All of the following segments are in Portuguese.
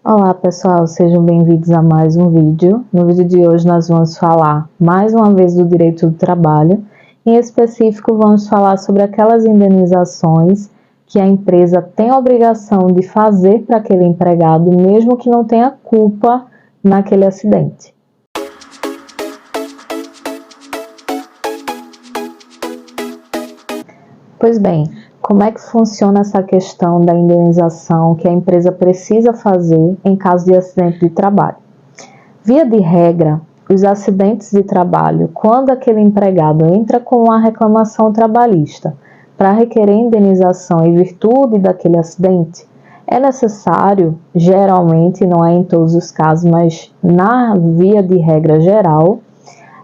Olá pessoal, sejam bem-vindos a mais um vídeo. No vídeo de hoje nós vamos falar mais uma vez do direito do trabalho. Em específico vamos falar sobre aquelas indenizações que a empresa tem a obrigação de fazer para aquele empregado, mesmo que não tenha culpa naquele acidente. Pois bem, como é que funciona essa questão da indenização que a empresa precisa fazer em caso de acidente de trabalho? Via de regra, os acidentes de trabalho, quando aquele empregado entra com uma reclamação trabalhista para requerer indenização em virtude daquele acidente, é necessário, geralmente, não é em todos os casos, mas na via de regra geral,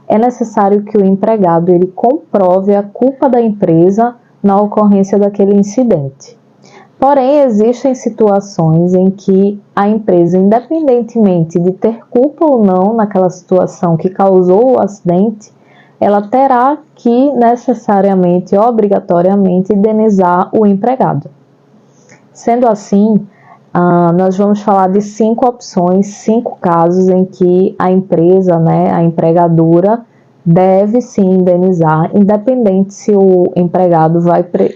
é necessário que o empregado ele comprove a culpa da empresa na ocorrência daquele incidente. Porém, existem situações em que a empresa, independentemente de ter culpa ou não naquela situação que causou o acidente, ela terá que necessariamente, obrigatoriamente, indenizar o empregado. Sendo assim, nós vamos falar de 5 opções, 5 casos em que a empresa, a empregadora, deve sim indenizar, independente se o empregado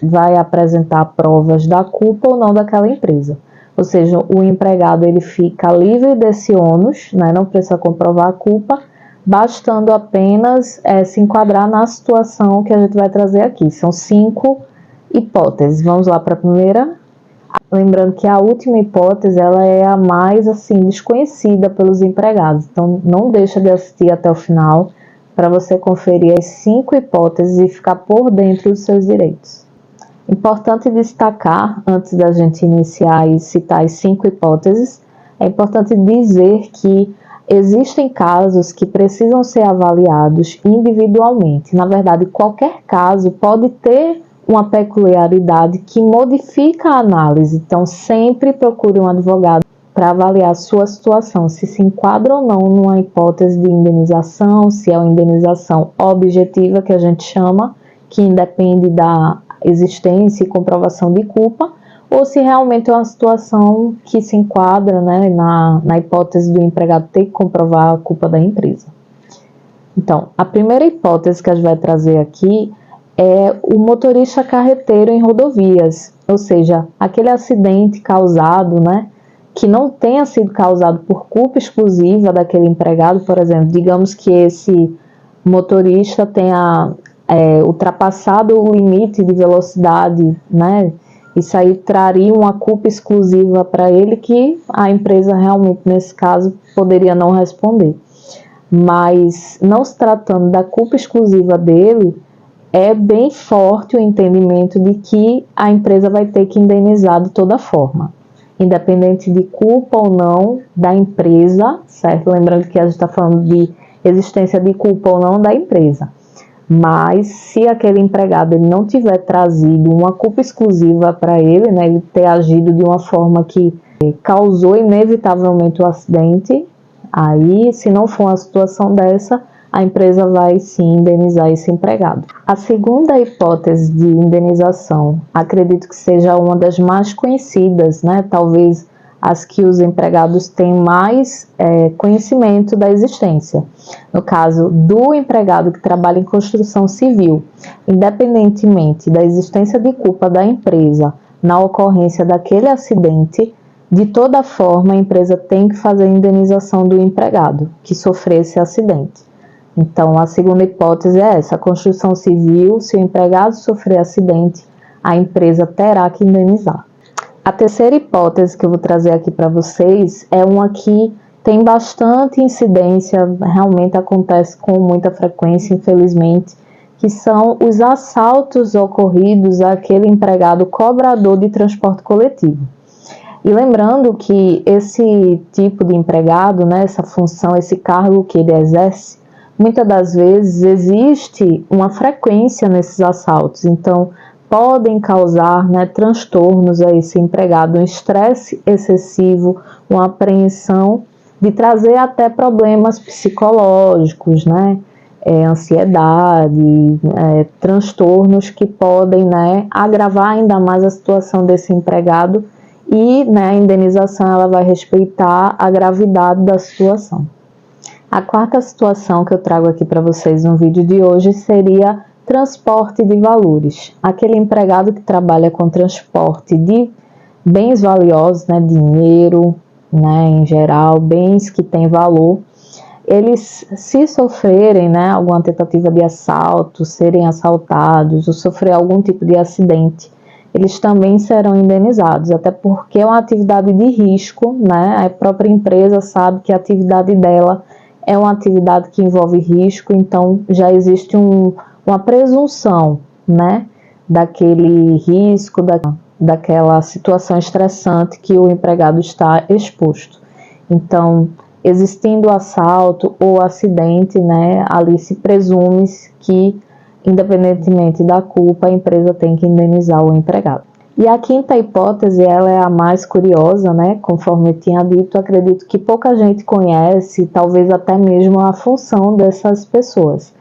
vai apresentar provas da culpa ou não daquela empresa. Ou seja, o empregado ele fica livre desse ônus, não precisa comprovar a culpa, bastando apenas se enquadrar na situação que a gente vai trazer aqui. São 5 hipóteses. Vamos lá para a primeira. Lembrando que a última hipótese ela é a mais desconhecida pelos empregados, então não deixa de assistir até o final para você conferir as 5 hipóteses e ficar por dentro dos seus direitos. Importante destacar, antes da gente iniciar e citar as 5 hipóteses, é importante dizer que existem casos que precisam ser avaliados individualmente. Na verdade, qualquer caso pode ter uma peculiaridade que modifica a análise, então sempre procure um advogado para avaliar a sua situação, se enquadra ou não numa hipótese de indenização, se é uma indenização objetiva, que a gente chama, que independe da existência e comprovação de culpa, ou se realmente é uma situação que se enquadra na hipótese do empregado ter que comprovar a culpa da empresa. Então, a primeira hipótese que a gente vai trazer aqui é o motorista carreteiro em rodovias, ou seja, aquele acidente causado, que não tenha sido causado por culpa exclusiva daquele empregado, por exemplo, digamos que esse motorista tenha ultrapassado o limite de velocidade, isso aí traria uma culpa exclusiva para ele que a empresa realmente, nesse caso, poderia não responder. Mas, não se tratando da culpa exclusiva dele, é bem forte o entendimento de que a empresa vai ter que indenizar de toda forma, independente de culpa ou não da empresa, certo? Lembrando que a gente está falando de existência de culpa ou não da empresa. Mas se aquele empregado ele não tiver trazido uma culpa exclusiva para ele, ele ter agido de uma forma que causou inevitavelmente o acidente, aí, se não for uma situação dessa, a empresa vai sim indenizar esse empregado. A segunda hipótese de indenização, acredito que seja uma das mais conhecidas, talvez as que os empregados têm mais conhecimento da existência. No caso do empregado que trabalha em construção civil, independentemente da existência de culpa da empresa na ocorrência daquele acidente, de toda forma a empresa tem que fazer a indenização do empregado que sofreu esse acidente. Então, a segunda hipótese é essa, a construção civil, se o empregado sofrer acidente, a empresa terá que indenizar. A terceira hipótese que eu vou trazer aqui para vocês é uma que tem bastante incidência, realmente acontece com muita frequência, infelizmente, que são os assaltos ocorridos àquele empregado cobrador de transporte coletivo. E lembrando que esse tipo de empregado, essa função, esse cargo que ele exerce, muitas das vezes existe uma frequência nesses assaltos, então podem causar transtornos a esse empregado, um estresse excessivo, uma apreensão, de trazer até problemas psicológicos, ansiedade, transtornos que podem agravar ainda mais a situação desse empregado e, né, a indenização ela vai respeitar a gravidade da situação. A quarta situação que eu trago aqui para vocês no vídeo de hoje seria transporte de valores. Aquele empregado que trabalha com transporte de bens valiosos, né, dinheiro, né, em geral, bens que têm valor, eles, se sofrerem, né, alguma tentativa de assalto, serem assaltados ou sofrer algum tipo de acidente, eles também serão indenizados, até porque é uma atividade de risco, né? A própria empresa sabe que a atividade dela é uma atividade que envolve risco, então já existe uma presunção, né, daquele risco, daquela situação estressante que o empregado está exposto. Então, existindo assalto ou acidente, né, ali se presume que, independentemente da culpa, a empresa tem que indenizar o empregado. E a quinta hipótese, ela é a mais curiosa, né? Conforme eu tinha dito, acredito que pouca gente conhece, talvez até mesmo a função dessas pessoas.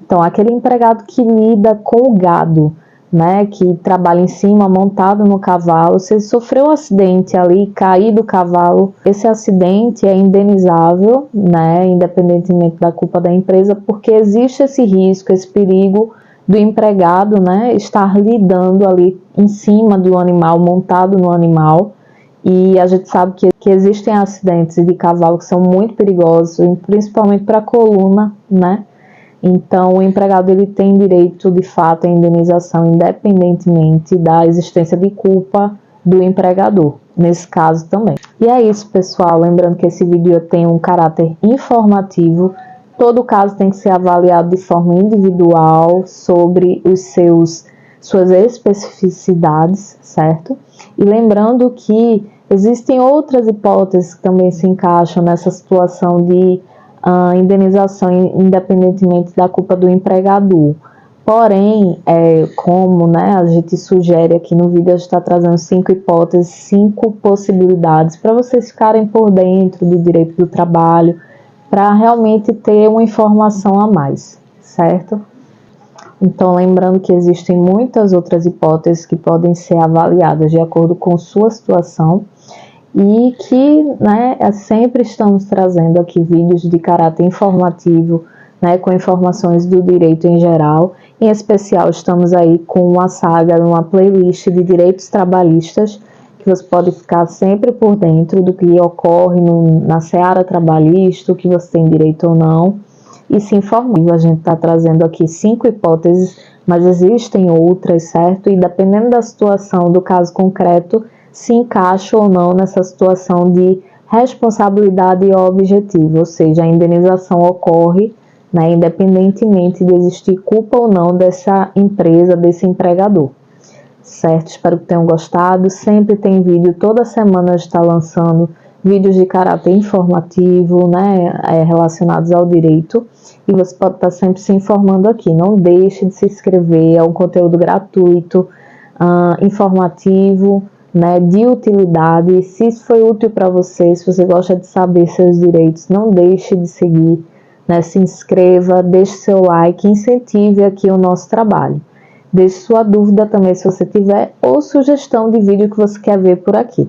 Então, aquele empregado que lida com o gado, né, que trabalha em cima, montado no cavalo, se ele sofreu um acidente ali, cair do cavalo, esse acidente é indenizável, né, independentemente da culpa da empresa, porque existe esse risco, esse perigo do empregado, né, estar lidando ali em cima do animal, montado no animal, e a gente sabe que existem acidentes de cavalo que são muito perigosos, principalmente para a coluna, né. Então, o empregado ele tem direito, de fato, à indenização, independentemente da existência de culpa do empregador, nesse caso também. E é isso, pessoal. Lembrando que esse vídeo tem um caráter informativo. Todo caso tem que ser avaliado de forma individual sobre suas especificidades, certo? E lembrando que existem outras hipóteses que também se encaixam nessa situação de indenização independentemente da culpa do empregador. Porém, como, né, a gente sugere aqui no vídeo, a gente está trazendo 5 hipóteses, 5 possibilidades para vocês ficarem por dentro do direito do trabalho, para realmente ter uma informação a mais, certo? Então, lembrando que existem muitas outras hipóteses que podem ser avaliadas de acordo com sua situação, e que, né, sempre estamos trazendo aqui vídeos de caráter informativo, né, com informações do direito em geral. Em especial, estamos aí com uma saga, uma playlist de direitos trabalhistas, que você pode ficar sempre por dentro do que ocorre na seara trabalhista, o que você tem direito ou não, e se informar. A gente está trazendo aqui 5 hipóteses, mas existem outras, certo? E dependendo da situação, do caso concreto, se encaixa ou não nessa situação de responsabilidade objetiva, ou seja, a indenização ocorre, né, independentemente de existir culpa ou não dessa empresa, desse empregador, certo? Espero que tenham gostado. Sempre tem vídeo, toda semana a gente está lançando vídeos de caráter informativo, né, relacionados ao direito, e você pode estar sempre se informando aqui. Não deixe de se inscrever, é um conteúdo gratuito, informativo, né, de utilidade. Se isso foi útil para você, se você gosta de saber seus direitos, não deixe de seguir, né, se inscreva, deixe seu like, incentive aqui o nosso trabalho. Deixe sua dúvida também se você tiver, ou sugestão de vídeo que você quer ver por aqui.